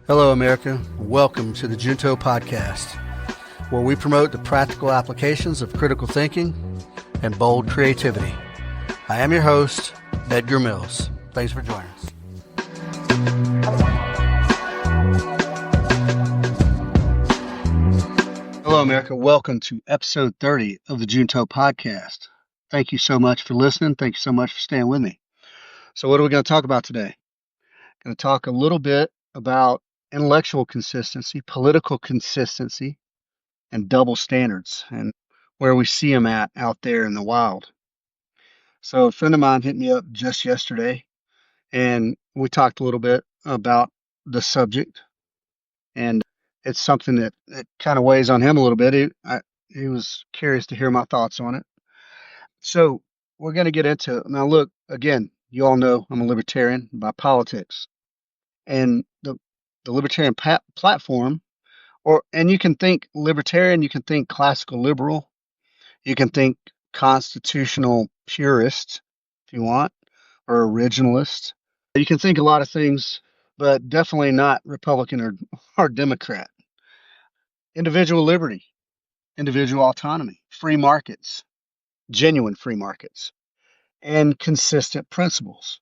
Hello, America. Welcome to the Junto Podcast, where we promote the practical applications of critical thinking and bold creativity. I am your host, Edgar Mills. Thanks for joining us. Hello, America. Welcome to episode 30 of the Junto Podcast. Thank you so much for listening. Thank you so much for staying with me. So what are we going to talk about today? Going to talk a little bit about intellectual consistency, political consistency, and double standards, and where we see them out there in the wild. So a friend of mine hit me up just yesterday, and we talked a little bit about the subject, and it's something that kind of weighs on him a little bit. He was curious to hear my thoughts on it. So we're going to get into it. Now, look, again, you all know I'm a libertarian by politics, and the libertarian platform, and you can think libertarian, you can think classical liberal, you can think constitutional purist if you want, or originalist. You can think a lot of things, but definitely not Republican or Democrat. Individual liberty, individual autonomy, free markets, genuine free markets, and consistent principles.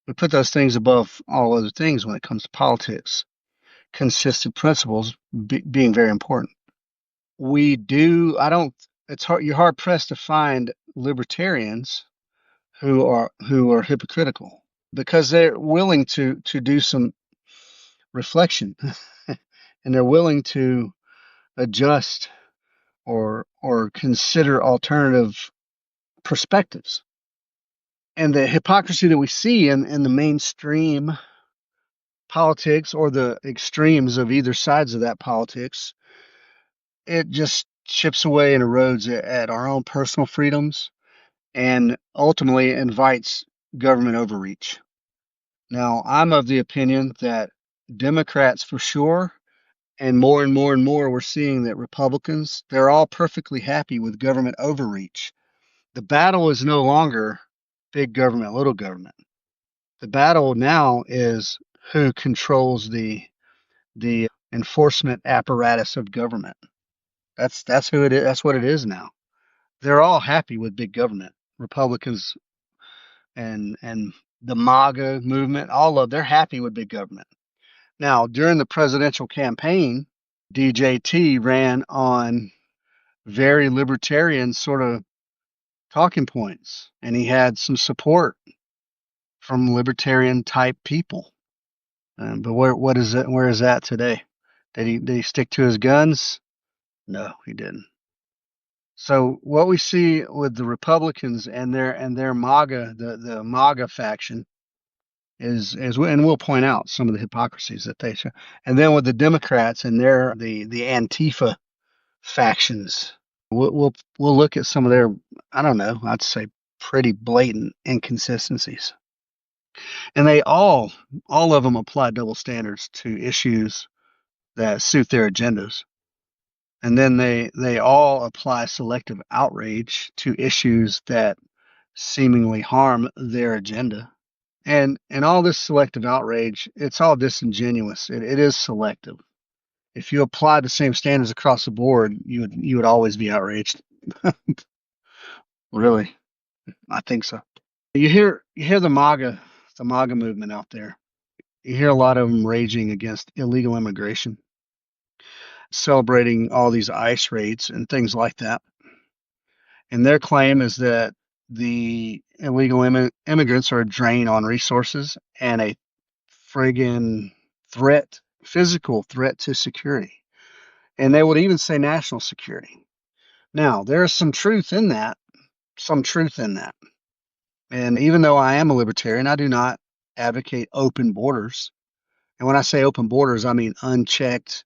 We put those things above all other things when it comes to politics. Consistent principles being very important. You're hard pressed to find libertarians who are hypocritical, because they're willing to do some reflection and they're willing to adjust or consider alternative perspectives. And the hypocrisy that we see in the mainstream politics, or the extremes of either sides of that politics, it just chips away and erodes at our own personal freedoms and ultimately invites government overreach. Now, I'm of the opinion that Democrats for sure, and more, we're seeing that Republicans, they're all perfectly happy with government overreach. The battle is no longer big government, little government. The battle now is who controls the enforcement apparatus of government. That's who it is. That's what it is now. They're all happy with big government. Republicans and the MAGA movement, they're happy with big government. Now, during the presidential campaign, DJT ran on very libertarian sort of talking points, and he had some support from libertarian type people. But where is that today? Did he stick to his guns? No, he didn't. So what we see with the Republicans and their MAGA, the MAGA faction, is, and we'll point out some of the hypocrisies that they show. And then with the Democrats and the Antifa factions, we'll look at some of their, I don't know, I'd say pretty blatant inconsistencies. And they all of them apply double standards to issues that suit their agendas. And then they all apply selective outrage to issues that seemingly harm their agenda. And all this selective outrage, it's all disingenuous. It is selective. If you apply the same standards across the board, you would always be outraged. Really, I think so. You hear the MAGA movement out there. You hear a lot of them raging against illegal immigration, celebrating all these ICE raids and things like that. And their claim is that the illegal immigrants are a drain on resources and a friggin' physical threat to security. And they would even say national security. Now, there's some truth in that. And even though I am a libertarian, I do not advocate open borders. And when I say open borders, I mean unchecked,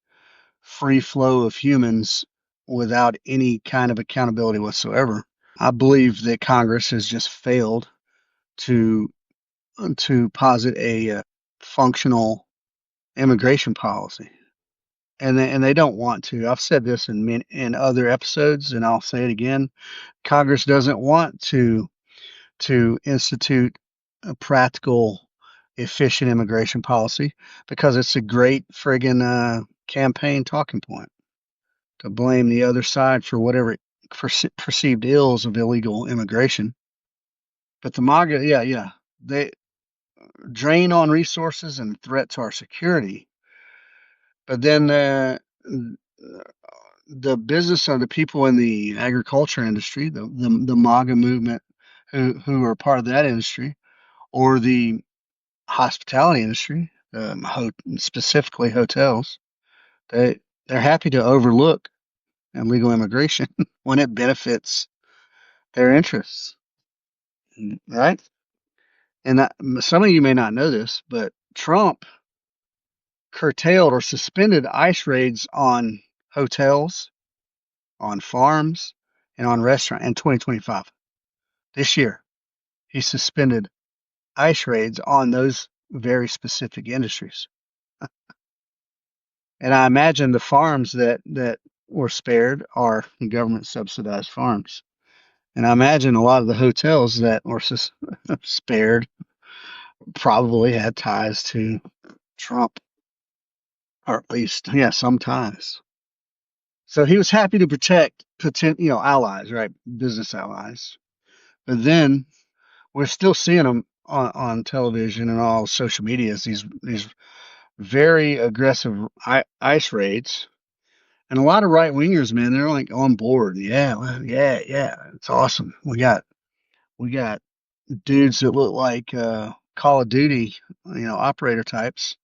free flow of humans without any kind of accountability whatsoever. I believe that Congress has just failed to posit a functional immigration policy, and they don't want to. I've said this in other episodes, and I'll say it again. Congress doesn't want to institute a practical efficient immigration policy because it's a great friggin' campaign talking point to blame the other side for whatever perceived ills of illegal immigration. But the MAGA, yeah, they drain on resources and threat to our security. But then the business of the people in the agriculture industry, the MAGA movement, who are part of that industry, or the hospitality industry, specifically hotels, they they're happy to overlook illegal immigration when it benefits their interests, right? And some of you may not know this, but Trump curtailed or suspended ICE raids on hotels, on farms, and on restaurants in 2025. This year, he suspended ICE raids on those very specific industries. And I imagine the farms that were spared are government subsidized farms. And I imagine a lot of the hotels that were spared probably had ties to Trump, or at least, yeah, some ties. So he was happy to protect allies, right? Business allies. But then we're still seeing them on television and all social media as these very aggressive ICE raids. And a lot of right wingers, man, they're like on board. Yeah, well, yeah, it's awesome. We got dudes that look like Call of Duty, operator types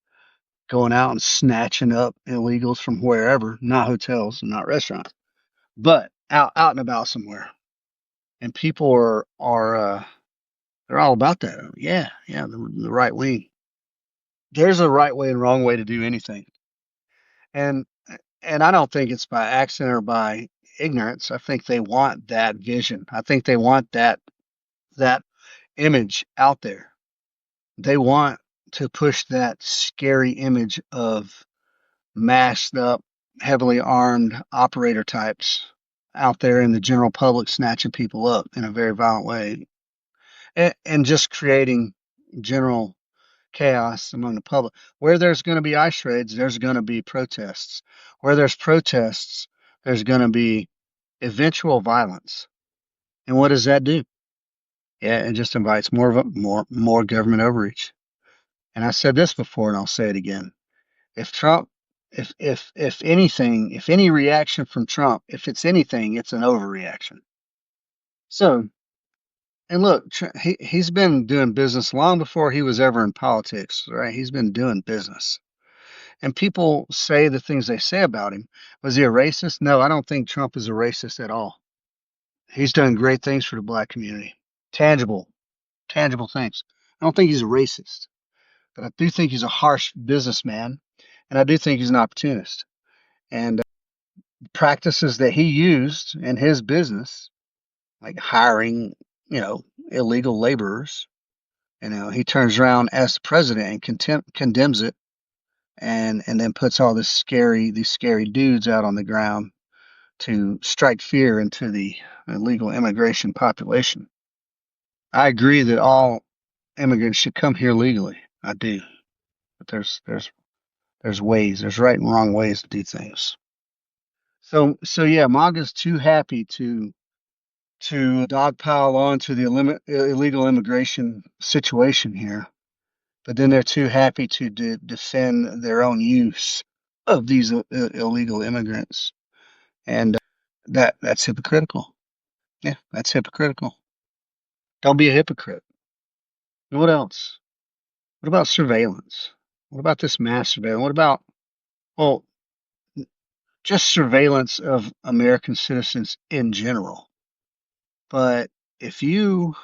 going out and snatching up illegals from wherever, not hotels and not restaurants, but out and about somewhere. And people are they're all about that. Yeah, the right wing. There's a right way and wrong way to do anything. And and I don't think it's by accident or by ignorance. I think they want that vision. I think they want that image out there. They want to push that scary image of masked up, heavily armed operator types out there in the general public snatching people up in a very violent way and just creating general chaos among the public. Where there's going to be ICE raids, there's going to be protests. Where there's protests, there's going to be eventual violence. And what does that do? Yeah, it just invites more government overreach. And I said this before, and I'll say it again. If Trump, if anything, if any reaction from Trump, if it's anything, it's an overreaction. So, and look, he's been doing business long before he was ever in politics, right? He's been doing business. And people say the things they say about him. Was he a racist? No, I don't think Trump is a racist at all. He's done great things for the black community. Tangible, tangible things. I don't think he's a racist, but I do think he's a harsh businessman, and I do think he's an opportunist. And practices that he used in his business, like hiring, illegal laborers, he turns around as the president and condemns it, and then puts all these scary dudes out on the ground to strike fear into the illegal immigration population. I agree that all immigrants should come here legally. I do, but there's ways, there's right and wrong ways to do things. So yeah, MAGA's too happy to dogpile onto the illegal immigration situation here, but then they're too happy to defend their own use of these illegal immigrants, and that's hypocritical. Yeah, that's hypocritical. Don't be a hypocrite. And what else? What about surveillance? What about this mass surveillance? What about, well, just surveillance of American citizens in general? But if you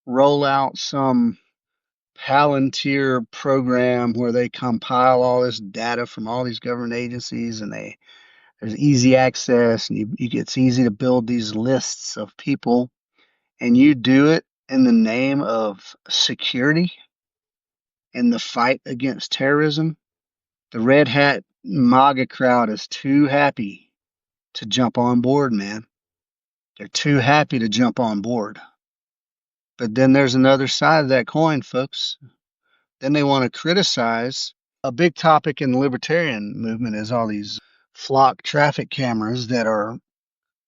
roll out some Palantir program where they compile all this data from all these government agencies and there's easy access and it's easy to build these lists of people and you do it in the name of security in the fight against terrorism, the red hat MAGA crowd is too happy to jump on board, man. They're too happy to jump on board. But then there's another side of that coin, folks. Then they want to criticize. A big topic in the libertarian movement is all these flock traffic cameras that are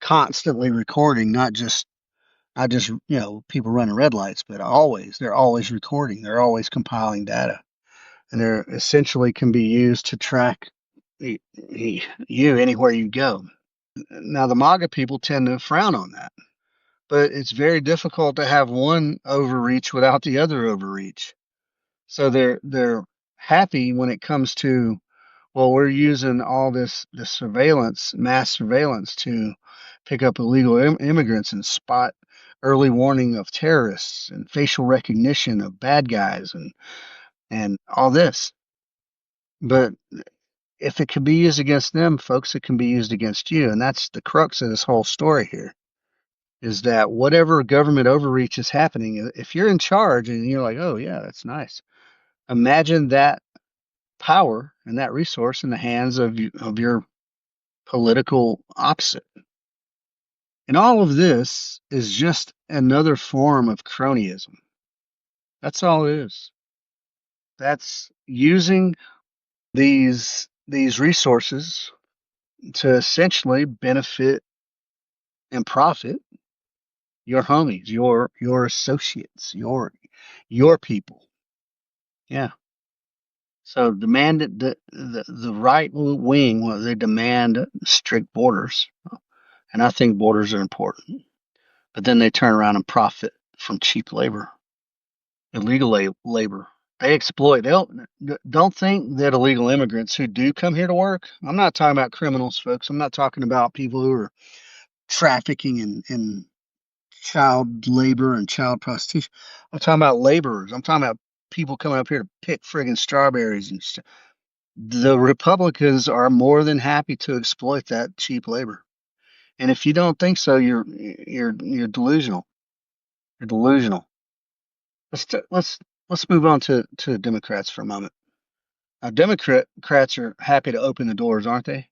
constantly recording, not just people running red lights, but they're always recording. They're always compiling data, and they're essentially can be used to track you anywhere you go. Now, the MAGA people tend to frown on that, but it's very difficult to have one overreach without the other overreach. So they're happy when it comes to, well, we're using all this surveillance, mass surveillance, to pick up illegal immigrants and spot early warning of terrorists and facial recognition of bad guys and all this. But if it can be used against them, folks, it can be used against you. And that's the crux of this whole story here, is that whatever government overreach is happening, if you're in charge and you're like, oh, yeah, that's nice, imagine that power and that resource in the hands of your political opposite. And all of this is just another form of cronyism. That's all it is. That's using these resources to essentially benefit and profit your homies, your associates, your people. Yeah. So demand the right wing, well, they demand strict borders, and I think borders are important. But then they turn around and profit from cheap labor, illegal labor. They exploit. They don't think that illegal immigrants who do come here to work. I'm not talking about criminals, folks. I'm not talking about people who are trafficking in child labor and child prostitution. I'm talking about laborers. I'm talking about people coming up here to pick friggin' strawberries and stuff. The Republicans are more than happy to exploit that cheap labor. And if you don't think so, you're delusional. You're delusional. Let's move on to Democrats for a moment. Now, Democrats are happy to open the doors, aren't they?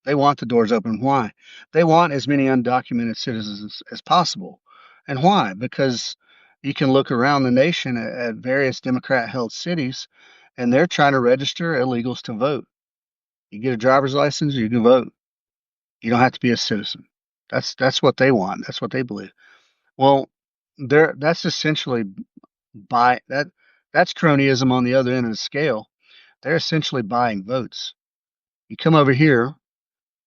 They want the doors open. Why? They want as many undocumented citizens as possible. And why? Because you can look around the nation at various Democrat-held cities, and they're trying to register illegals to vote. You get a driver's license, you can vote. You don't have to be a citizen. That's what they want. That's what they believe. Well, that's essentially buy that that's cronyism on the other end of the scale. They're essentially buying votes. You come over here,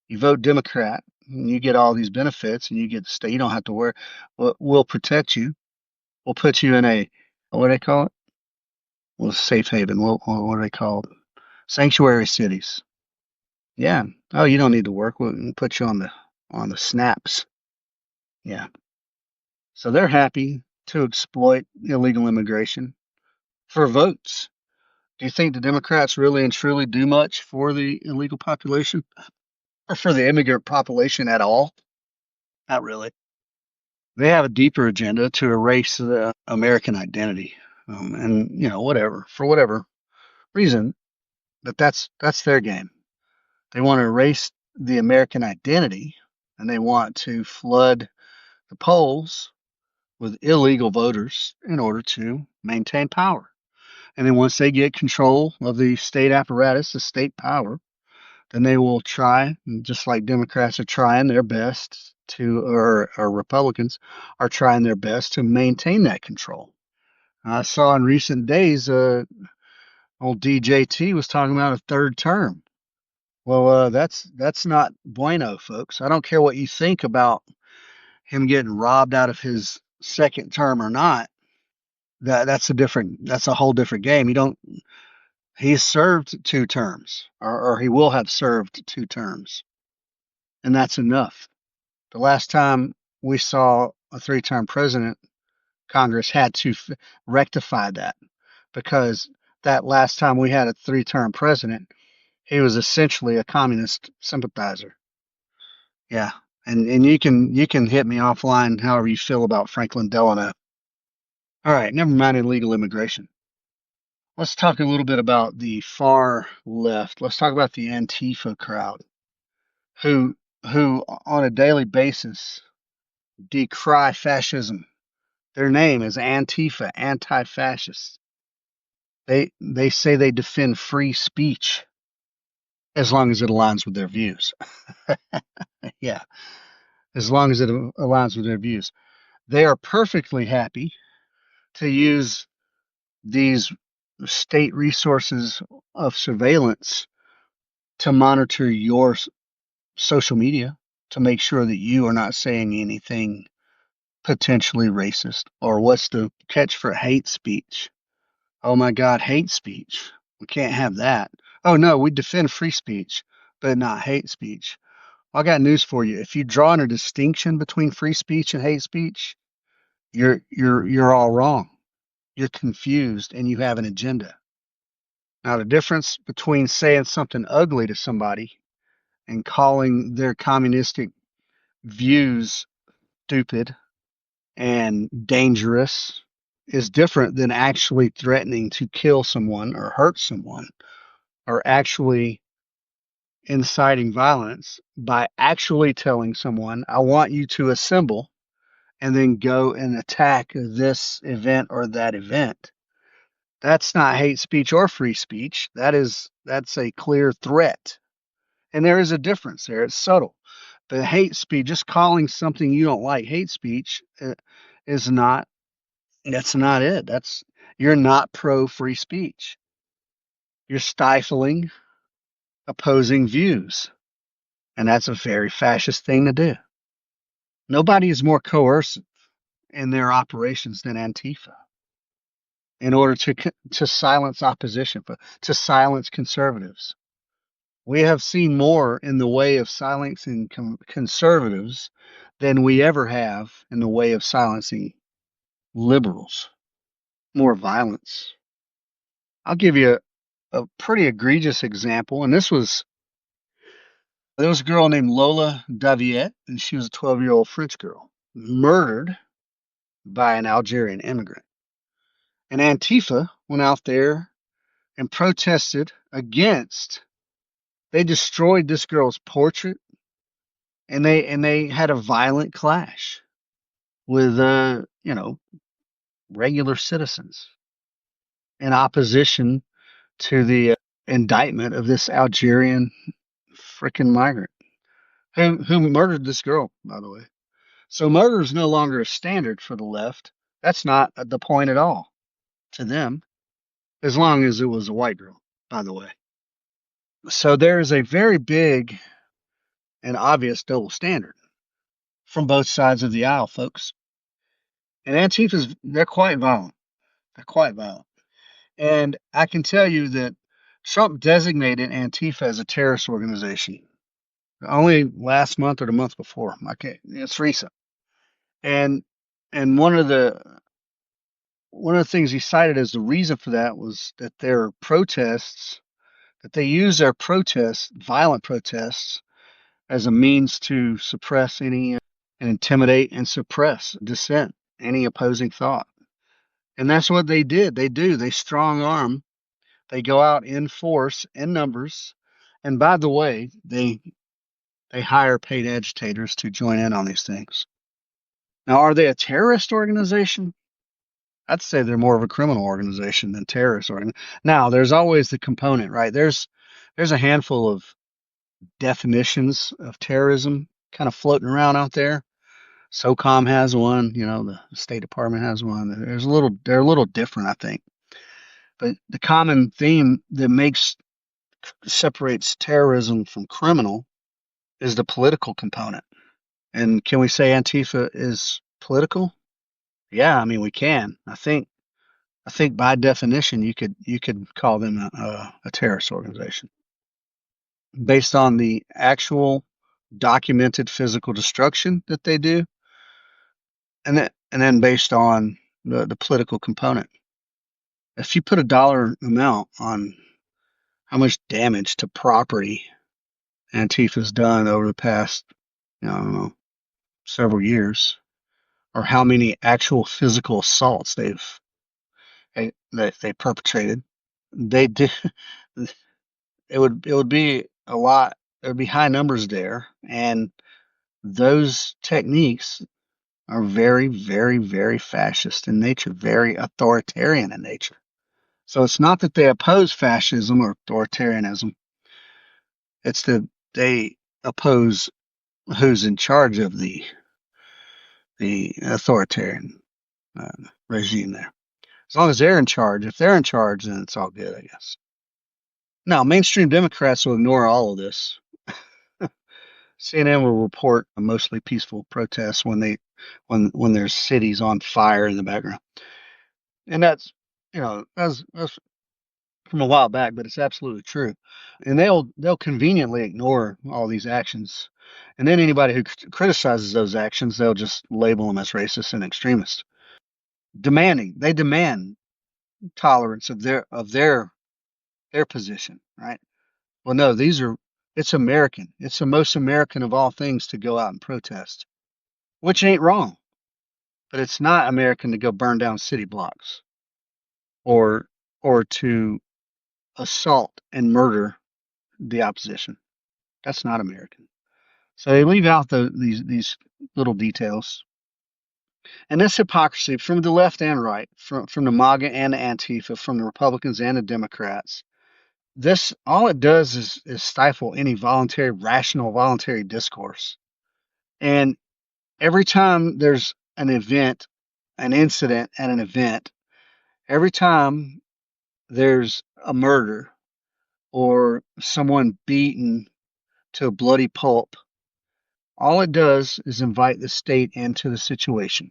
you vote Democrat, and you get all these benefits, and you get to stay. You don't have to worry. We'll protect you. We'll put you in a, what do they call it? Well, safe haven. What do they call it? Sanctuary cities. Yeah. Oh, you don't need to work. We'll put you on the snaps. Yeah. So they're happy to exploit illegal immigration for votes. Do you think the Democrats really and truly do much for the illegal population or for the immigrant population at all? Not really. They have a deeper agenda to erase the American identity, and whatever for whatever reason. But that's their game. They want to erase the American identity, and they want to flood the polls with illegal voters in order to maintain power. And then once they get control of the state apparatus, the state power, then they will try, just like Democrats are trying their best to, or Republicans are trying their best to maintain that control. I saw in recent days, old DJT was talking about a third term. Well, that's not bueno, folks. I don't care what you think about him getting robbed out of his second term or not. That's a whole different game. You don't He's served 2 terms, or he will have served 2 terms, and that's enough. The last time we saw a 3-term president, Congress had to rectify that, because that last time we had a 3-term president, he was essentially a communist sympathizer. Yeah, and you can hit me offline however you feel about Franklin Delano. All right, never mind illegal immigration. Let's talk a little bit about the far left. Let's talk about the Antifa crowd, who who on a daily basis decry fascism. Their name is Antifa, anti-fascist. They say they defend free speech as long as it aligns with their views. Yeah, as long as it aligns with their views. They are perfectly happy to use these state resources of surveillance to monitor your social media to make sure that you are not saying anything potentially racist. Or what's the catch for hate speech? Oh my God, hate speech. We can't have that. Oh no, we defend free speech, but not hate speech. I got news for you. If you draw a distinction between free speech and hate speech, you're all wrong. You're confused and you have an agenda. Now the difference between saying something ugly to somebody and calling their communistic views stupid and dangerous is different than actually threatening to kill someone or hurt someone or actually inciting violence by actually telling someone, I want you to assemble and then go and attack this event or that event. That's not hate speech or free speech. That's a clear threat. And there is a difference there. It's subtle. But hate speech, just calling something you don't like hate speech, is not. That's not it. That's You're not pro free speech. You're stifling opposing views, and that's a very fascist thing to do. Nobody is more coercive in their operations than Antifa in order to silence opposition, to silence conservatives. We have seen more in the way of silencing conservatives than we ever have in the way of silencing liberals. More violence. I'll give you a pretty egregious example, and there was a girl named Lola Daviette, and she was a 12-year-old French girl, murdered by an Algerian immigrant. And Antifa went out there and protested against. They destroyed this girl's portrait, and they had a violent clash with regular citizens in opposition to the indictment of this Algerian freaking migrant who murdered this girl, by the way. So murder is no longer a standard for the left. That's not the point at all to them, as long as it was a white girl, by the way. So there is a very big and obvious double standard from both sides of the aisle, folks. And Antifa's, they're quite violent. They're quite violent. And I can tell you that Trump designated Antifa as a terrorist organization only last month or the month before. It's recent. And and one of the things he cited as the reason for that was that their protests, that they use their protests, violent protests, as a means to suppress any and intimidate and suppress dissent, any opposing thought. And that's what they did. They do. They strong arm. They go out in force, in numbers. And by the way, they hire paid agitators to join in on these things. Now, are they a terrorist organization? I'd say they're more of a criminal organization than terrorist organization. Now, there's always the component, right? There's a handful of definitions of terrorism kind of floating around out there. SOCOM has one, the State Department has one. They're a little different, I think. But the common theme that separates terrorism from criminal is the political component. And can we say Antifa is political? Yeah, I mean we can. I think by definition you could call them a terrorist organization based on the actual documented physical destruction that they do, and then based on the political component. If you put a dollar amount on how much damage to property Antifa's done over the past, I don't know, several years, or how many actual physical assaults they perpetrated, they did. It would be a lot. There would be high numbers there, and those techniques are very, very, very fascist in nature, very authoritarian in nature. So it's not that they oppose fascism or authoritarianism. It's that they oppose who's in charge of the authoritarian uh, regime there. As long as they're in charge, if they're in charge, then it's all good, I guess. Now, mainstream Democrats will ignore all of this. CNN will report a mostly peaceful protests when there's cities on fire in the background, and that's that's from a while back, but it's absolutely true. And they'll conveniently ignore all these actions, and then anybody who criticizes those actions, they'll just label them as racist and extremist. They demand tolerance of their position, right? Well, no, it's American. It's the most American of all things to go out and protest, which ain't wrong, but it's not American to go burn down city blocks or to assault and murder the opposition. That's not American. So they leave out these little details. And this hypocrisy from the left and right, from the MAGA and the Antifa, from the Republicans and the Democrats, this all it does is stifle any rational, voluntary discourse. And every time there's an event, an incident at an event, every time there's a murder or someone beaten to a bloody pulp, all it does is invite the state into the situation.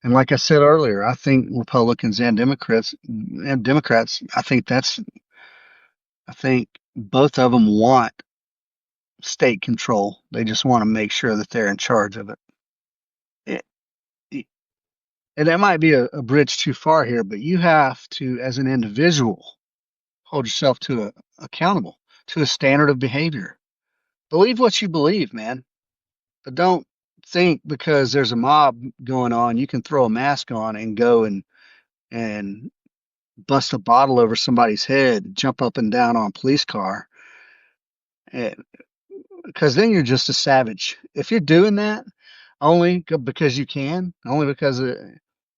And like I said earlier, I think Republicans and Democrats, I think both of them want state control. They just want to make sure that they're in charge of it. it, it and that might be a bridge too far here, but you have to, as an individual, hold yourself accountable to a standard of behavior. Believe what you believe, man, but don't think because there's a mob going on, you can throw a mask on and go and bust a bottle over somebody's head, jump up and down on a police car, because then you're just a savage. If you're doing that only because you can, only because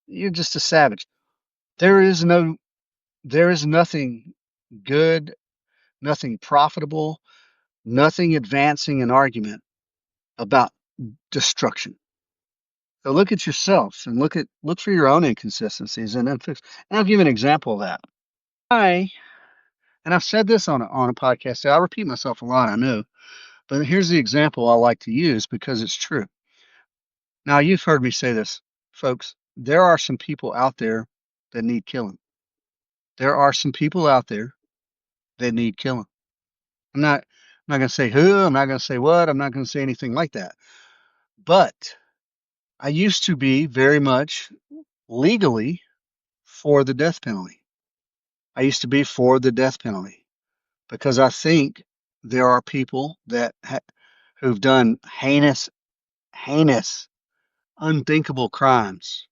you're just a savage. There is no, there is nothing good, nothing profitable, nothing advancing an argument about destruction. So look at yourself and look for your own inconsistencies and then fix. And I'll give you an example of that. I and I've said this on a podcast. So I repeat myself a lot, I know, but here's the example I like to use because it's true. Now you've heard me say this, folks. There are some people out there that need killing. There are some people out there that need killing. I'm not going to say who. I'm not going to say what. I'm not going to say anything like that. But I used to be very much legally for the death penalty. I used to be for the death penalty because I think there are people who've done heinous, unthinkable crimes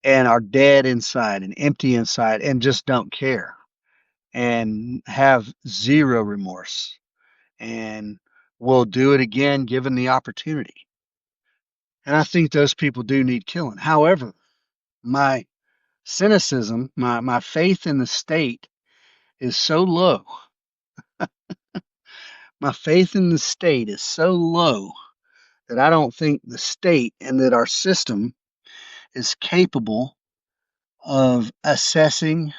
and are dead inside and empty inside and just don't care and have zero remorse and will do it again given the opportunity. And I think those people do need killing. However, my cynicism, my faith in the state is so low. My faith in the state is so low that I don't think the state and that our system is capable of assessing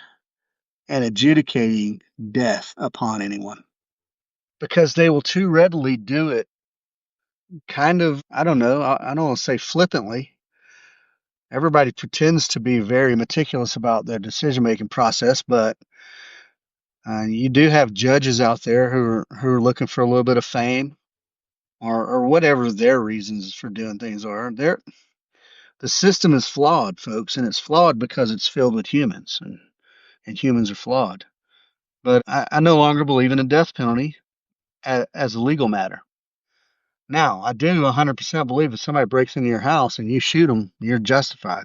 and adjudicating death upon anyone because they will too readily do it kind of, I don't know, I don't want to say flippantly. Everybody pretends to be very meticulous about their decision making process, but you do have judges out there who are looking for a little bit of fame or whatever their reasons for doing things are. The system is flawed, folks, and it's flawed because it's filled with humans, and humans are flawed. But I no longer believe in a death penalty as a legal matter. Now, I do 100% believe if somebody breaks into your house and you shoot them, you're justified.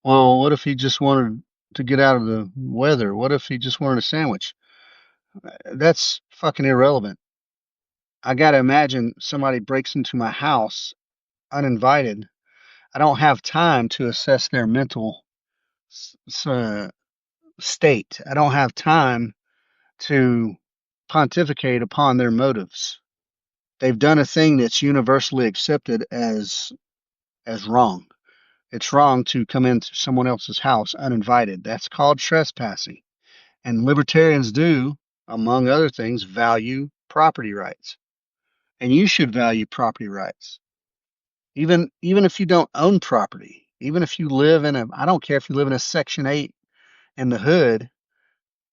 Well, what if he just wanted to get out of the weather? What if he just wanted a sandwich? That's fucking irrelevant. I got to imagine somebody breaks into my house uninvited. I don't have time to assess their mental state. I don't have time to pontificate upon their motives. They've done a thing that's universally accepted as wrong. It's wrong to come into someone else's house uninvited. That's called trespassing. And libertarians do, among other things, value property rights. And you should value property rights. Even if you don't own property, even if you live in a I don't care if you live in a Section 8 in the hood,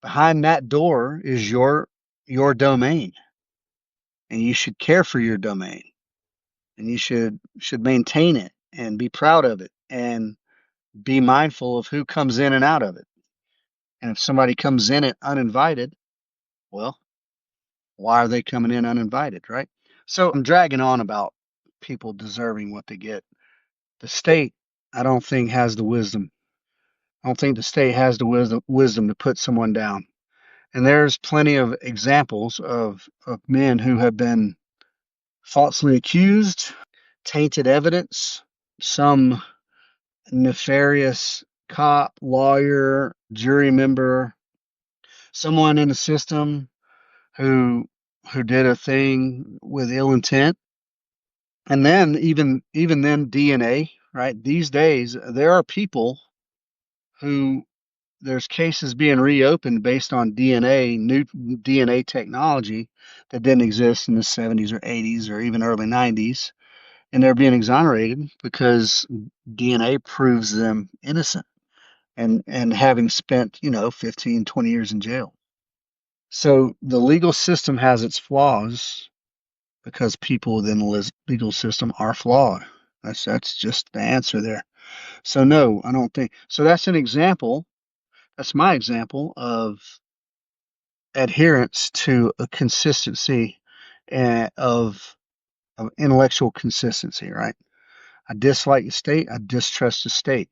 behind that door is your domain. And you should care for your domain. And you should maintain it and be proud of it and be mindful of who comes in and out of it. And if somebody comes in it uninvited, well, why are they coming in uninvited, right? So I'm dragging on about people deserving what they get. The state, I don't think, has the wisdom. I don't think the state has the wisdom to put someone down. And there's plenty of examples of men who have been falsely accused, tainted evidence, some nefarious cop, lawyer, jury member, someone in the system who did a thing with ill intent. And then even then DNA, right? These days there are people who there's cases being reopened based on new DNA technology that didn't exist in the 70s or 80s or even early 90s, and they're being exonerated because DNA proves them innocent and having spent, 15, 20 years in jail. So the legal system has its flaws because people within the legal system are flawed. That's just the answer there. So no, I don't think so. That's an example. That's my example of adherence to a consistency of intellectual consistency, right? I dislike the state. I distrust the state.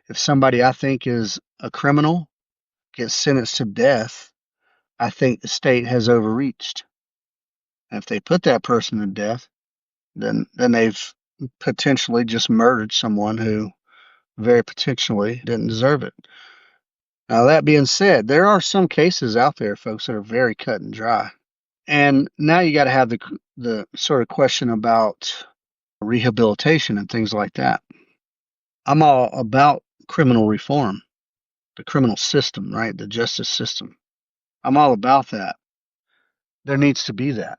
If somebody I think is a criminal gets sentenced to death, I think the state has overreached. And if they put that person to death, then they've potentially just murdered someone who very potentially didn't deserve it. Now, that being said, there are some cases out there, folks, that are very cut and dry. And now you got to have the sort of question about rehabilitation and things like that. I'm all about criminal reform, the criminal system, right? The justice system. I'm all about that. There needs to be that.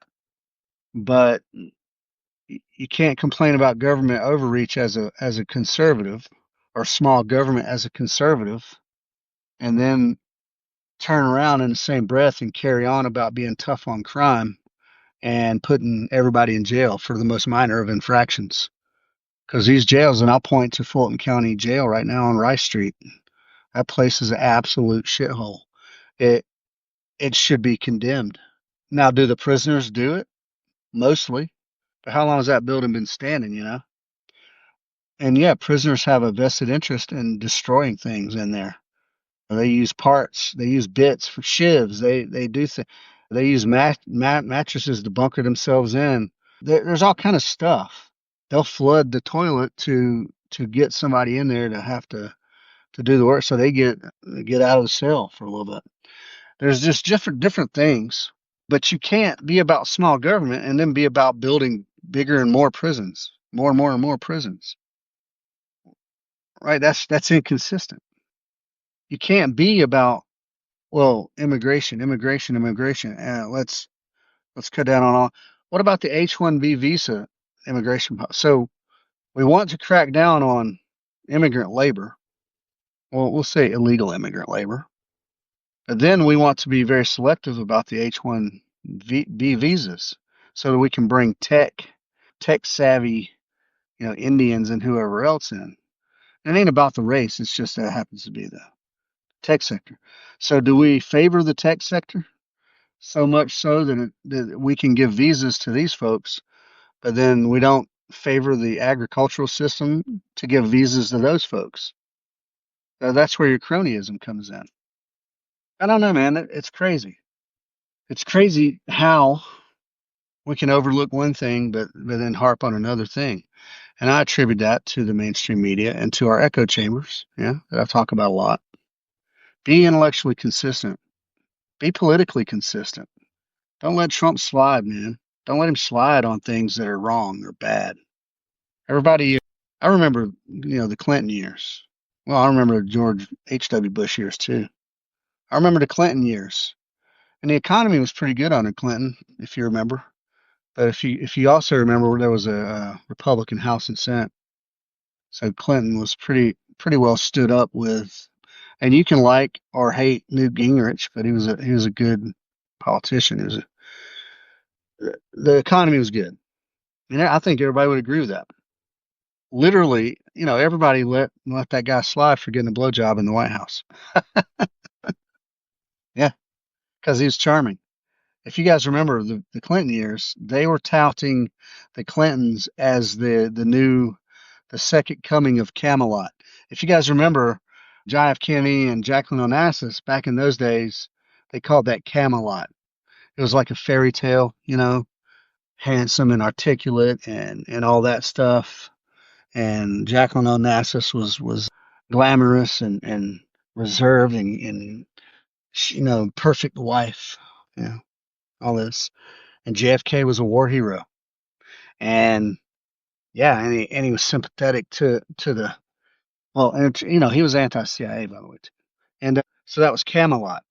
But you can't complain about government overreach as a conservative or small government as a conservative and then turn around in the same breath and carry on about being tough on crime and putting everybody in jail for the most minor of infractions. Because these jails, and I'll point to Fulton County Jail right now on Rice Street, that place is an absolute shithole. It it should be condemned. Now, do the prisoners do it? Mostly. But how long has that building been standing? And yeah, prisoners have a vested interest in destroying things in there. They use parts, they use bits for shivs. They use mattresses to bunker themselves in. There's all kind of stuff. They'll flood the toilet to get somebody in there to have to do the work, so they get out of the cell for a little bit. There's just different things, but you can't be about small government and then be about building bigger and more prisons, more and more and more prisons. Right? That's inconsistent. You can't be about immigration, immigration, immigration. Let's cut down on all. What about the H-1B visa immigration? So we want to crack down on immigrant labor. Well, we'll say illegal immigrant labor. But then we want to be very selective about the H-1B visas so that we can bring tech savvy, Indians and whoever else in. It ain't about the race. It's just that it happens to be the tech sector. So do we favor the tech sector so much so that we can give visas to these folks, but then we don't favor the agricultural system to give visas to those folks? That's where your cronyism comes in. I don't know, man. It's crazy. It's crazy how we can overlook one thing, but then harp on another thing. And I attribute that to the mainstream media and to our echo chambers, yeah, that I've talked about a lot. Be intellectually consistent. Be politically consistent. Don't let Trump slide, man. Don't let him slide on things that are wrong or bad. Everybody, I remember, the Clinton years. Well, I remember George H.W. Bush years too. I remember the Clinton years, and the economy was pretty good under Clinton, if you remember. But if you also remember, there was a Republican House and Senate, so Clinton was pretty well stood up with. And you can like or hate Newt Gingrich, but he was a good politician. The economy was good. And I think everybody would agree with that. Literally, everybody let that guy slide for getting a blowjob in the White House. Yeah, because he was charming. If you guys remember the Clinton years, they were touting the Clintons as the second coming of Camelot. If you guys remember, John F. Kennedy and Jacqueline Onassis back in those days, they called that Camelot. It was like a fairy tale, handsome and articulate and all that stuff. And Jacqueline Onassis was glamorous and reserved and perfect wife, all this. And JFK was a war hero, and yeah, and he was sympathetic to the well, and he was anti-CIA by the way, too. And so that was Camelot.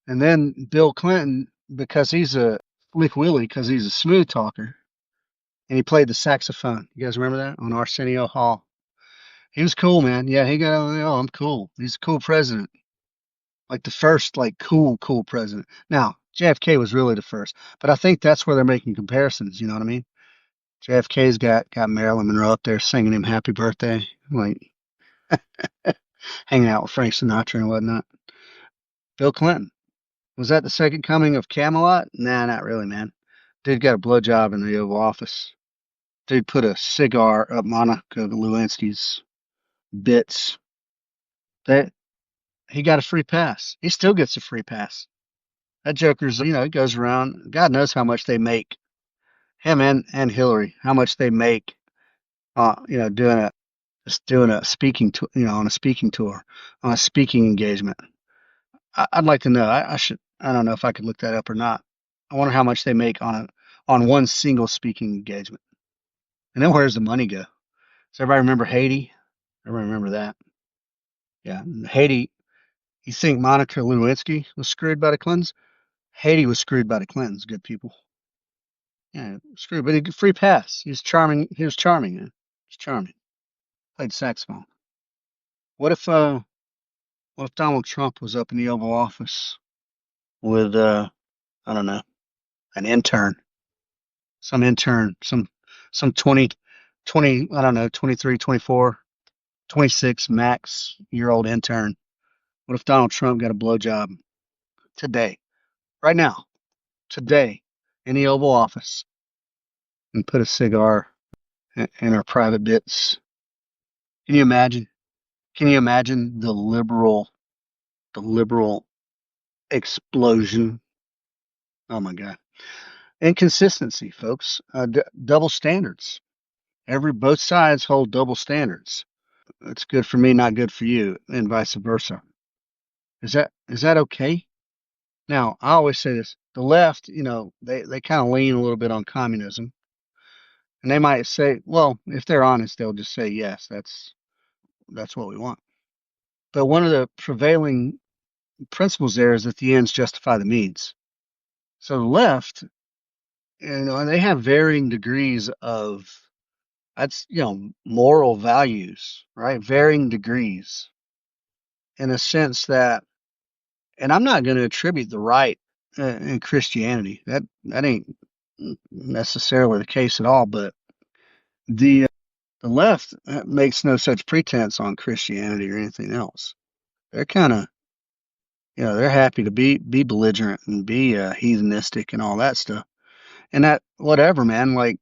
And then Bill Clinton, because he's a slick Willie, because he's a smooth talker, and he played the saxophone. You guys remember that on Arsenio Hall? He was cool, man. Yeah, he got, oh, I'm cool. He's a cool president. Like the first, like cool president. Now, JFK was really the first, but I think that's where they're making comparisons. You know what I mean? JFK's got Marilyn Monroe up there singing him happy birthday, like hanging out with Frank Sinatra and whatnot. Bill Clinton. Was that the second coming of Camelot? Nah, not really, man. Dude got a blowjob in the Oval Office. Dude put a cigar up Monica Lewinsky's bits. That he got a free pass. He still gets a free pass. That Joker's, he goes around. God knows how much they make. Him and Hillary, how much they make. Doing a speaking to, on a speaking tour, on a speaking engagement. I'd like to know. I should. I don't know if I could look that up or not. I wonder how much they make on one single speaking engagement. And then where's the money go? Does everybody remember Haiti? Everybody remember that? Yeah, Haiti. You think Monica Lewinsky was screwed by the Clintons? Haiti was screwed by the Clintons. Good people. Yeah, screwed, but he free pass. He was charming. He was charming. Man. He's charming. Played saxophone. What if what if Donald Trump was up in the Oval Office with I don't know, an intern, some intern, some 20, I don't know, 23, 24, 26 max year old intern. What if Donald Trump got a blowjob today, right now, today, in the Oval Office, and put a cigar in our private bits? Can you imagine? Can you imagine the liberal explosion? Oh my God. Inconsistency, folks. Double standards. Both sides hold double standards. It's good for me, not good for you, and vice versa. Is that okay? Now, I always say this: the left, they kind of lean a little bit on communism, and they might say, well, if they're honest, they'll just say, yes, that's what we want. But one of the prevailing principles there is that the ends justify the means. So the left, and they have varying degrees of that's moral values, right? Varying degrees in a sense that, and I'm not going to attribute the right in Christianity. That ain't necessarily the case at all. But the the left makes no such pretense on Christianity or anything else. They're kind of they're happy to be belligerent and be heathenistic and all that stuff. And that whatever, man. Like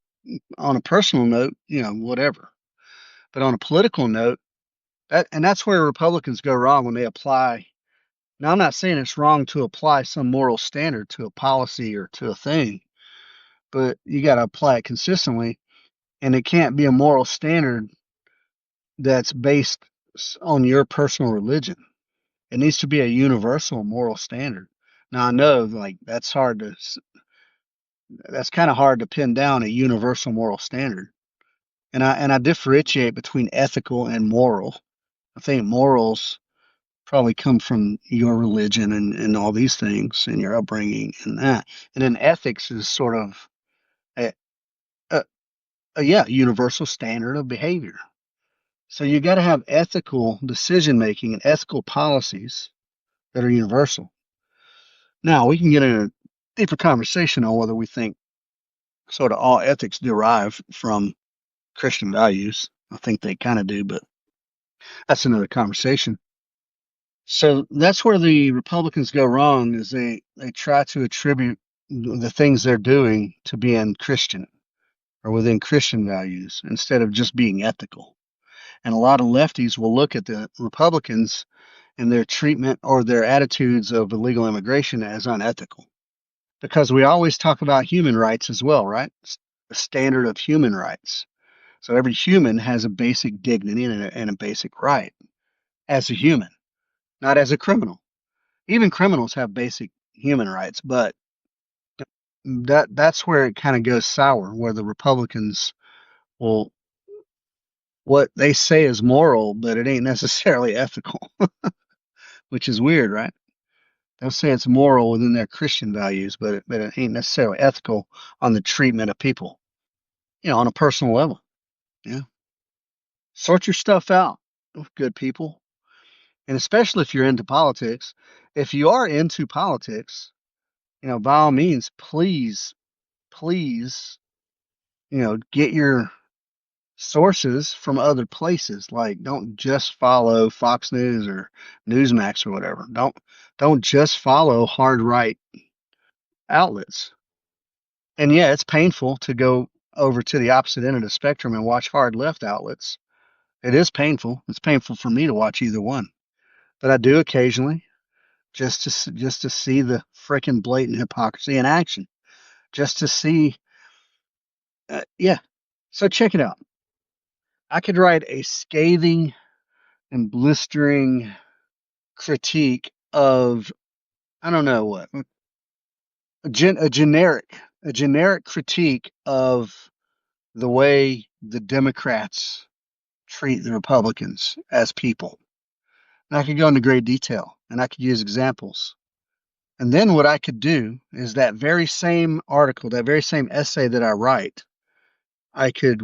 on a personal note, whatever. But on a political note, that's where Republicans go wrong when they apply. Now, I'm not saying it's wrong to apply some moral standard to a policy or to a thing, but you got to apply it consistently, and it can't be a moral standard that's based on your personal religion. It needs to be a universal moral standard. Now I know like that's kind of hard to pin down a universal moral standard. And I differentiate between ethical and moral. I think morals probably come from your religion and all these things and your upbringing and that. And then ethics is sort of a, a, a yeah, universal standard of behavior. So you got to have ethical decision making and ethical policies that are universal. Now we can get in a deeper conversation on whether we think sort of all ethics derive from Christian values. I think they kind of do, but that's another conversation. So that's where the Republicans go wrong is they try to attribute the things they're doing to being Christian or within Christian values instead of just being ethical. And a lot of lefties will look at the Republicans and their treatment or their attitudes of illegal immigration as unethical. Because we always talk about human rights as well, right? The standard of human rights. So every human has a basic dignity and a basic right as a human, not as a criminal. Even criminals have basic human rights, but that's where it kind of goes sour, where the Republicans will what they say is moral, but it ain't necessarily ethical, which is weird, right? They'll say it's moral within their Christian values, but it ain't necessarily ethical on the treatment of people, on a personal level. Yeah. Sort your stuff out, good people. And especially if you're into politics. If you are into politics, by all means, please, get your sources from other places. Like, don't just follow Fox News or Newsmax or whatever. Don't just follow hard right outlets. And yeah, it's painful to go over to the opposite end of the spectrum and watch hard left outlets. It is painful. It's painful for me to watch either one, but I do occasionally just to see the freaking blatant hypocrisy in action. Just to see, yeah. So check it out. I could write a scathing and blistering critique of I don't know what a generic critique of the way the Democrats treat the Republicans as people. And I could go into great detail and I could use examples. And then what I could do is that very same article, that very same essay that I write, I could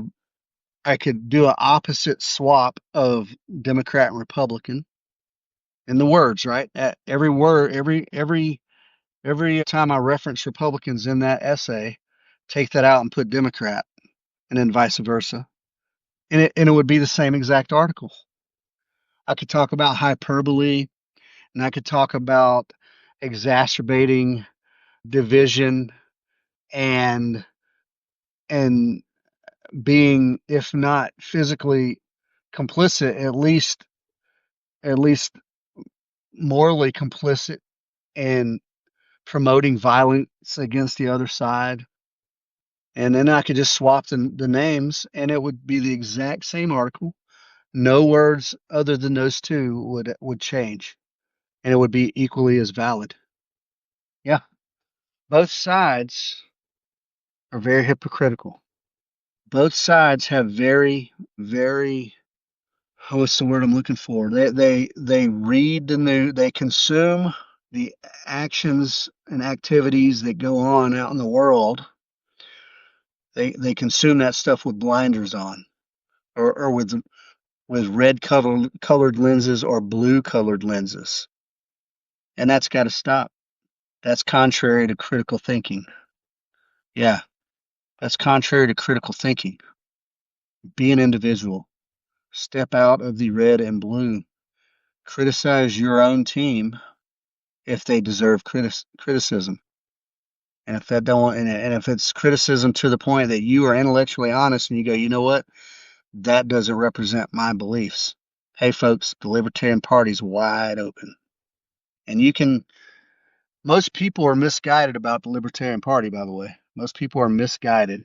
I could do an opposite swap of Democrat and Republican in the words, right? At every word, every time I reference Republicans in that essay, take that out and put Democrat, and then vice versa. And it would be the same exact article. I could talk about hyperbole, and I could talk about exacerbating division and and being, if not physically complicit, at least morally complicit in promoting violence against the other side. And then I could just swap the names and it would be the exact same article. No words other than those two would change and it would be equally as valid. Yeah. Both sides are very hypocritical. Both sides have very, what's the word I'm looking for? They read the news, they consume the actions and activities that go on out in the world. They consume that stuff with blinders on, or with red colored lenses or blue colored lenses, and that's got to stop. That's contrary to critical thinking. Yeah, that's contrary to critical thinking. Be an individual. Step out of the red and blue. Criticize your own team if they deserve criticism. And if that don't, and if it's criticism to the point that you are intellectually honest and you go, you know what, that doesn't represent my beliefs. Hey, folks, the Libertarian Party's wide open, and most people are misguided about the Libertarian Party. By the way, most people are misguided,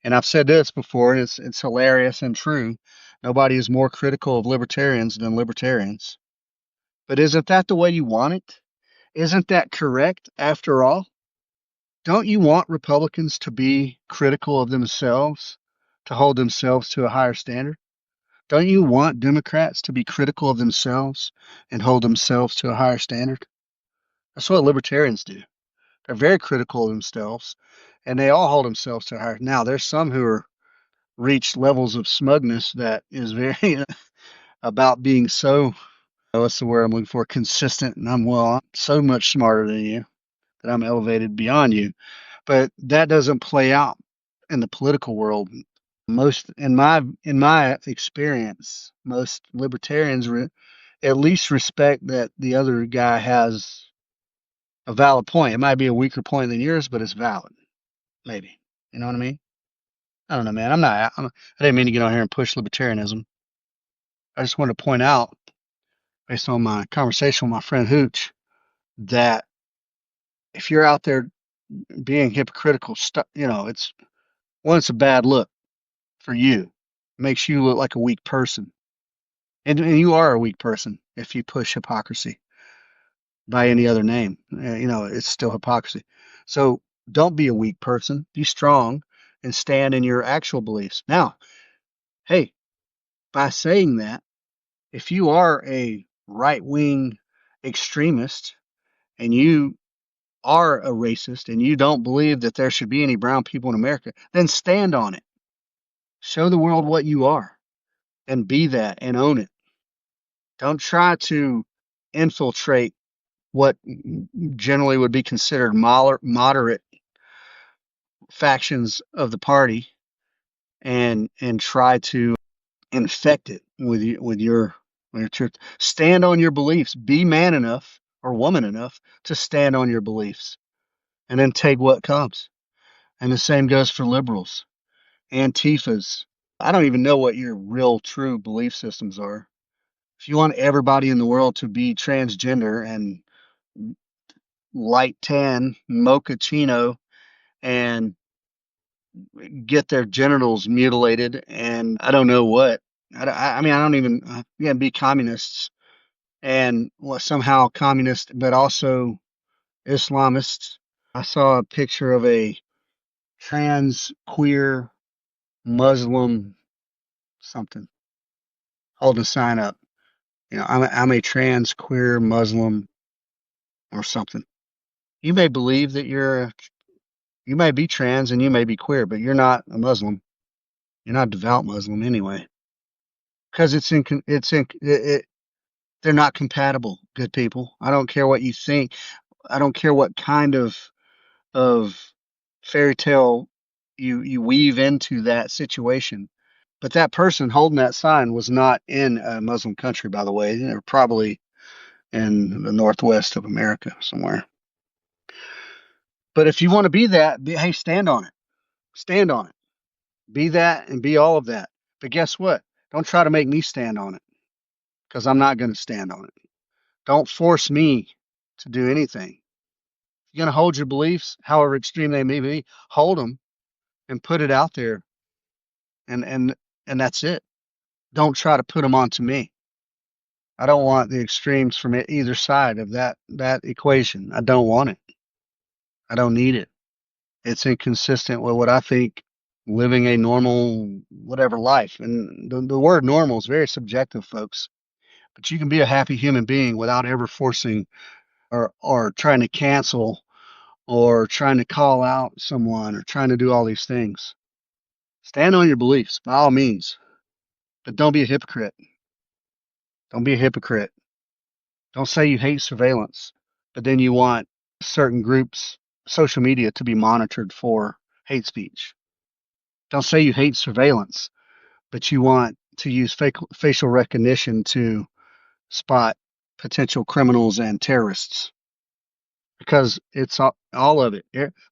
and I've said this before, and it's hilarious and true. Nobody is more critical of libertarians than libertarians But isn't that the way you want it? Isn't that correct after all? Don't you want Republicans to be critical of themselves, to hold themselves to a higher standard? Don't you want Democrats to be critical of themselves and hold themselves to a higher standard? That's what libertarians do. They're very critical of themselves and they all hold themselves to a higher. Now, there's some who are reached levels of smugness that is very about being so, what's the word I'm looking for, consistent. And I'm so much smarter than you that I'm elevated beyond you. But that doesn't play out in the political world. Most in my experience, most libertarians at least respect that the other guy has a valid point. It might be a weaker point than yours, but it's valid. Maybe. You know what I mean? I don't know, man. I didn't mean to get on here and push libertarianism. I just wanted to point out, based on my conversation with my friend Hooch, that if you're out there being hypocritical, it's a bad look for you. It makes you look like a weak person. And you are a weak person if you push hypocrisy by any other name. It's still hypocrisy. So don't be a weak person. Be strong and stand in your actual beliefs. Now, hey, by saying that, if you are a right wing extremist and you are a racist and you don't believe that there should be any brown people in America, then stand on it. Show the world what you are and be that and own it. Don't try to infiltrate what generally would be considered moderate factions of the party and try to infect it with your truth. Stand on your beliefs. Be man enough or woman enough to stand on your beliefs and then take what comes. And the same goes for liberals, Antifas. I don't even know what your real true belief systems are. If you want everybody in the world to be transgender and light tan, mochaccino, and get their genitals mutilated, and I don't know what. I mean, I don't even, yeah, be communists and somehow communist, but also Islamists. I saw a picture of a trans queer Muslim something holding a sign up. I'm a trans queer Muslim or something. You may believe that you may be trans and you may be queer, but you're not a Muslim. You're not a devout Muslim anyway, because they're not compatible. Good people. I don't care what you think. I don't care what kind of fairy tale you weave into that situation. But that person holding that sign was not in a Muslim country, by the way. They're probably in the northwest of America somewhere. But if you want to be that, hey, stand on it. Stand on it. Be that and be all of that. But guess what? Don't try to make me stand on it because I'm not going to stand on it. Don't force me to do anything. You're going to hold your beliefs, however extreme they may be, hold them and put it out there, and and and that's it. Don't try to put them onto me. I don't want the extremes from either side of that equation. I don't want it. I don't need it. It's inconsistent with what I think living a normal whatever life. And the word normal is very subjective, folks. But you can be a happy human being without ever forcing or trying to cancel or trying to call out someone or trying to do all these things. Stand on your beliefs by all means, but don't be a hypocrite. Don't be a hypocrite. Don't say you hate surveillance, but then you want certain groups, social media, to be monitored for hate speech. Don't say you hate surveillance, but you want to use facial recognition to spot potential criminals and terrorists because it's all of it.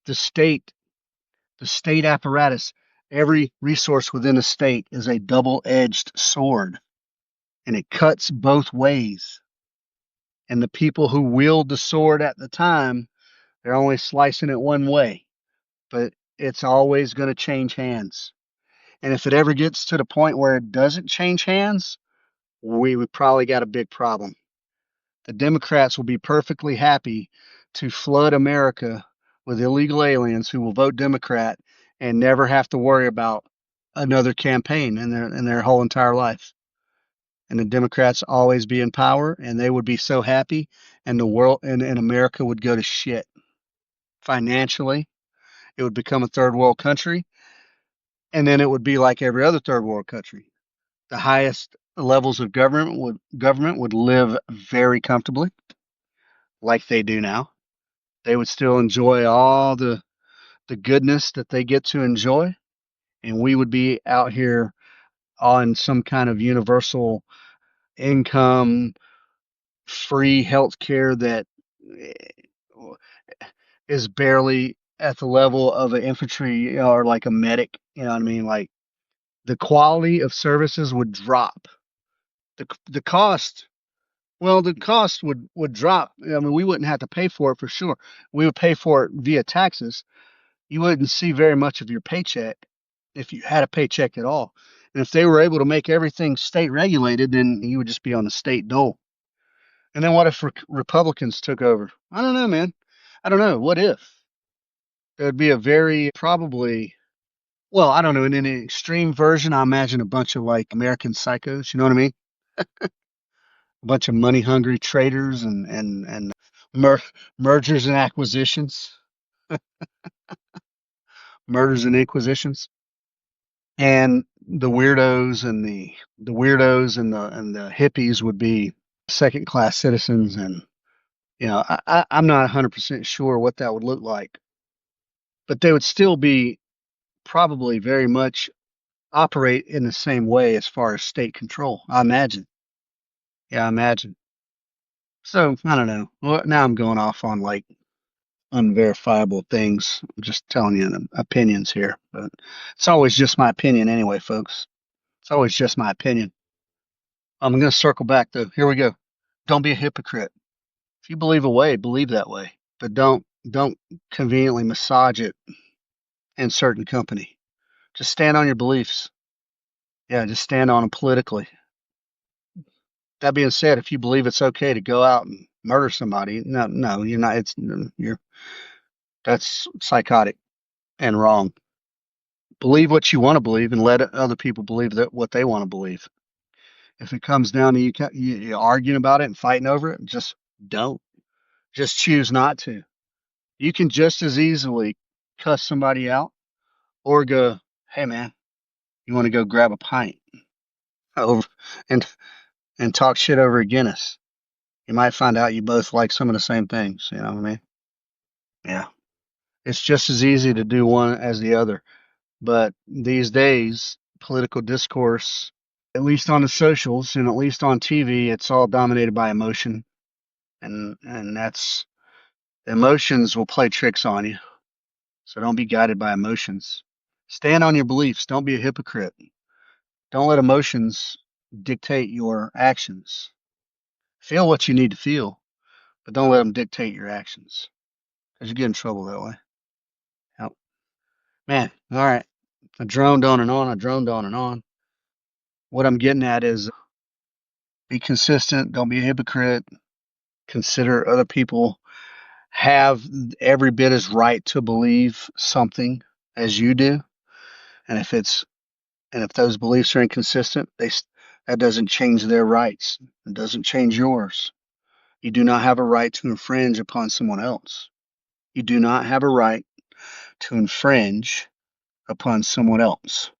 The state, the state apparatus, every resource within a state is a double-edged sword and it cuts both ways. And the people who wield the sword at the time, they're only slicing it one way, but it's always going to change hands. And if it ever gets to the point where it doesn't change hands, we probably got a big problem. The Democrats will be perfectly happy to flood America with illegal aliens who will vote Democrat and never have to worry about another campaign in their whole entire life. And the Democrats always be in power, and they would be so happy, and the world and America would go to shit financially. It would become a third world country, and then it would be like every other third world country. The highest levels of government would live very comfortably, like they do now. They would still enjoy all the goodness that they get to enjoy, and we would be out here on some kind of universal income, free health care that is barely at the level of an infantry, or like a medic. You know what I mean? Like the quality of services would drop. The cost, well, the cost would drop. I mean, we wouldn't have to pay for it for sure. We would pay for it via taxes. You wouldn't see very much of your paycheck if you had a paycheck at all. And if they were able to make everything state regulated, then you would just be on the state dole. And then what if Republicans took over? I don't know, man. I don't know. What if? It would be a very probably, well, I don't know. In an extreme version, I imagine a bunch of like American psychos. You know what I mean? A bunch of money hungry traders and mer- mergers and acquisitions, murders and inquisitions, and the weirdos and the hippies would be second class citizens. And I'm not 100% sure what that would look like, but they would still be probably very much operate in the same way as far as state control, I imagine. Yeah, I imagine. So I don't know. Well, now I'm going off on like unverifiable things. I'm just telling you the opinions here, but it's always just my opinion anyway, folks. It's always just my opinion. I'm going to circle back though. Here we go. Don't be a hypocrite. If you believe a way, believe that way, but don't conveniently massage it in certain company. Just stand on your beliefs. Yeah, just stand on them politically. That being said, if you believe it's okay to go out and murder somebody, no, you're not. You're that's psychotic and wrong. Believe what you want to believe and let other people believe that what they want to believe. If it comes down to you arguing about it and fighting over it, just don't. Just choose not to. You can just as easily cuss somebody out or go, "Hey man, you want to go grab a pint over and talk shit over a Guinness?" You might find out you both like some of the same things. You know what I mean? Yeah. It's just as easy to do one as the other. But these days, political discourse, at least on the socials and at least on TV, it's all dominated by emotion. And that's emotions will play tricks on you. So don't be guided by emotions. Stand on your beliefs. Don't be a hypocrite. Don't let emotions dictate your actions. Feel what you need to feel, but don't let them dictate your actions because you get in trouble that way. Yep. Man, all right. I droned on and on. I droned on and on. What I'm getting at is be consistent. Don't be a hypocrite. Consider other people have every bit as right to believe something as you do. And if those beliefs are inconsistent, that doesn't change their rights. It doesn't change yours. You do not have a right to infringe upon someone else. You do not have a right to infringe upon someone else.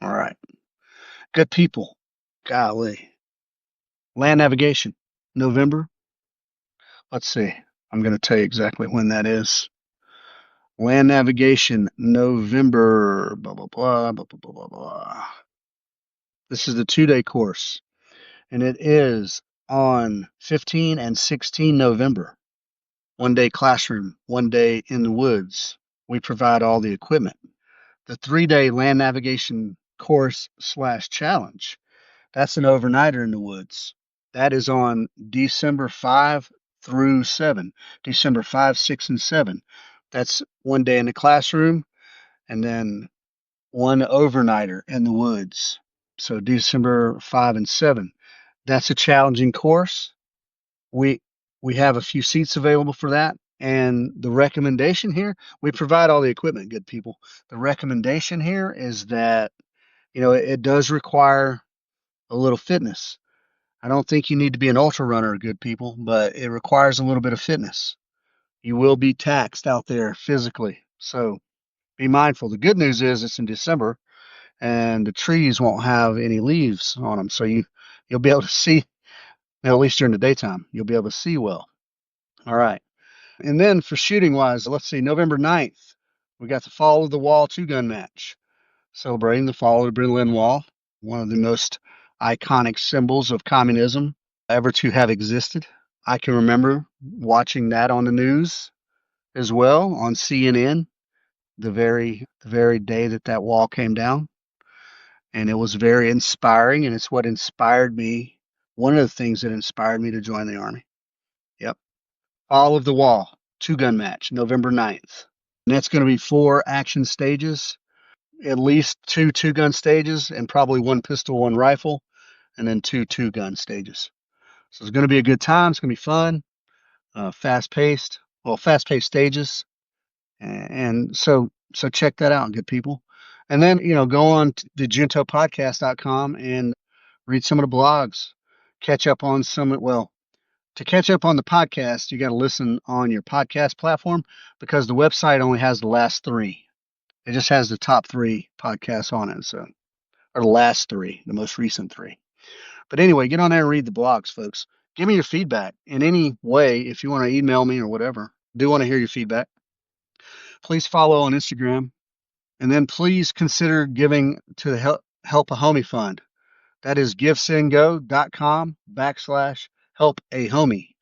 All right. Good people. Golly. Land navigation. November. Let's see. I'm going to tell you exactly when that is. Land navigation, November, blah, blah, blah, blah, blah, blah, blah. This is the 2-day course, and it is on 15 and 16 November. 1 day classroom, 1 day in the woods. We provide all the equipment. The 3-day land navigation course slash challenge, that's an overnighter in the woods. That is on December 5 through 7. December 5, 6, and 7. That's 1 day in the classroom and then one overnighter in the woods. So December 5 and 7. That's a challenging course. We we have a few seats available for that. And the recommendation here, we provide all the equipment, good people. The recommendation here is that, it does require a little fitness. I don't think you need to be an ultra runner, good people, but it requires a little bit of fitness. You will be taxed out there physically. So be mindful. The good news is it's in December and the trees won't have any leaves on them. So you'll be able to see, at least during the daytime, you'll be able to see well. All right. And then for shooting wise, let's see, November 9th, we got the Fall of the Wall 2-gun match, celebrating the fall of the Berlin Wall, one of the most iconic symbols of communism ever to have existed. I can remember watching that on the news as well on CNN the very day that that wall came down, and it was very inspiring, and it's what inspired me. One of the things that inspired me to join the army. Yep, Fall of the Wall 2-gun match, November 9th. And that's going to be 4 action stages, at least 2 2-gun stages, and probably 1 pistol, 1 rifle, and then 2 2-gun stages. So it's going to be a good time. It's going to be fun, fast-paced stages, and so check that out, good people. And then go on to the juntopodcast.com and read some of the blogs, catch up on some. Well, to catch up on the podcast, you got to listen on your podcast platform because the website only has the last 3. It just has the top 3 podcasts on it, so or the last 3, the most recent 3. But anyway, get on there and read the blogs, folks. Give me your feedback in any way if you want to email me or whatever. Do want to hear your feedback. Please follow on Instagram, and then please consider giving to the Help a Homie Fund. That is givesendgo.com/help a homie.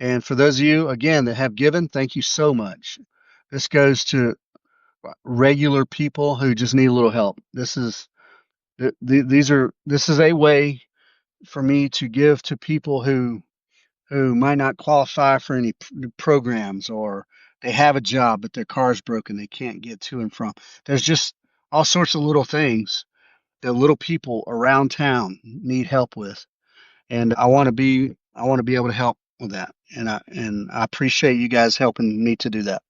And for those of you, again, that have given, thank you so much. This goes to regular people who just need a little help. This is a way for me to give to people who might not qualify for any programs, or they have a job but their car's broken, they can't get to and from. There's just all sorts of little things that little people around town need help with, and I want to be able to help with that, and I appreciate you guys helping me to do that.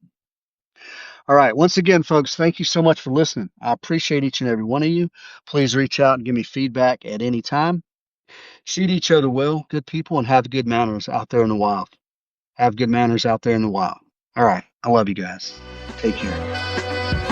All right, once again, folks, thank you so much for listening. I appreciate each and every one of you. Please reach out and give me feedback at any time. Treat each other well, good people, and have good manners out there in the wild. Have good manners out there in the wild. All right, I love you guys. Take care.